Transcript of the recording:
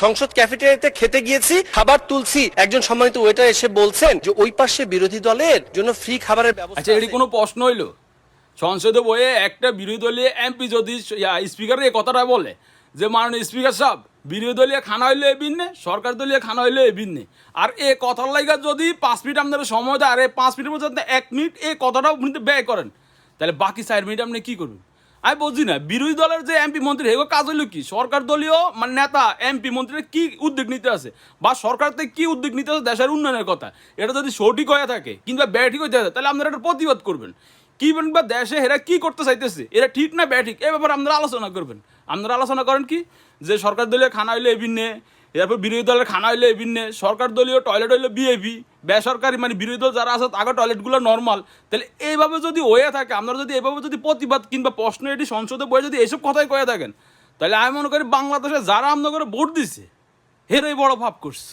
সংসদ ক্যাফেটেরিয়াতে খেতে গিয়েছি, খাবার তুলছি, একজন সম্মানিত ওয়েটার এসে বলছেন যে ওই পাশে বিরোধী দলের জন্য ফ্রি খাবারের ব্যবস্থা। আচ্ছা, এটি কোনো প্রশ্ন হইলো? সংসদে বইয়ে একটা বিরোধী দলীয় এমপি যদি স্পিকার এই কথাটা বলে যে মাননীয় স্পিকার সাহেব, বিরোধী দলীয় খানা হইলে এ ভিন্নে, সরকার দলীয় খানা হইলে এ ভিন্নে, আর এ কথার লাগা যদি 5 মিনিট আপনারা সময় দেয়, আর এই 5 মিনিটের মধ্যে 1 মিনিট এই কথাটাও আপনি ব্যয় করেন, তাহলে বাকি 4 মিনিট আপনি কী করবেন? আমি বুঝি না বিরোধী দলের যে এমপি মন্ত্রী হেগো কাজ হইলো কি? সরকার দলীয় মানে নেতা এমপি মন্ত্রীরা কি উদ্যোগ নিতে আছে, বা সরকার থেকে কি উদ্যোগ নিতে আছে দেশের উন্নয়নের কথা, এটা যদি সঠিক হয়ে থাকে কিংবা ব্যাঠিক হয়ে থাকে, তাহলে আপনারা এটা প্রতিবাদ করবেন। কি বা দেশে এরা কি করতে চাইতেছে, এরা ঠিক না ব্যাঠিক, এ ব্যাপারে আপনারা আলোচনা করবেন। আপনারা আলোচনা করেন কি যে সরকার দলীয় খানা হইলে এভিন্নে, এরপর বিরোধী দলের খানা হইলে এভিন্নে, সরকার দলীয় টয়লেট হইলে বিএপি, বেসরকারি মানে বিরোধী দল যারা আছে আগে টয়লেটগুলো নর্মাল। তাহলে এইভাবে যদি হয়ে থাকে, আপনারা যদি এইভাবে যদি প্রতিবাদ কিংবা প্রশ্ন এটি সংসদে বয়ে যদি এইসব কথাই কয়ে থাকেন, তাহলে আমি মনে করি বাংলাদেশে যারা আপনার করে ভোট দিছে এরাই বড় ভাব করছে।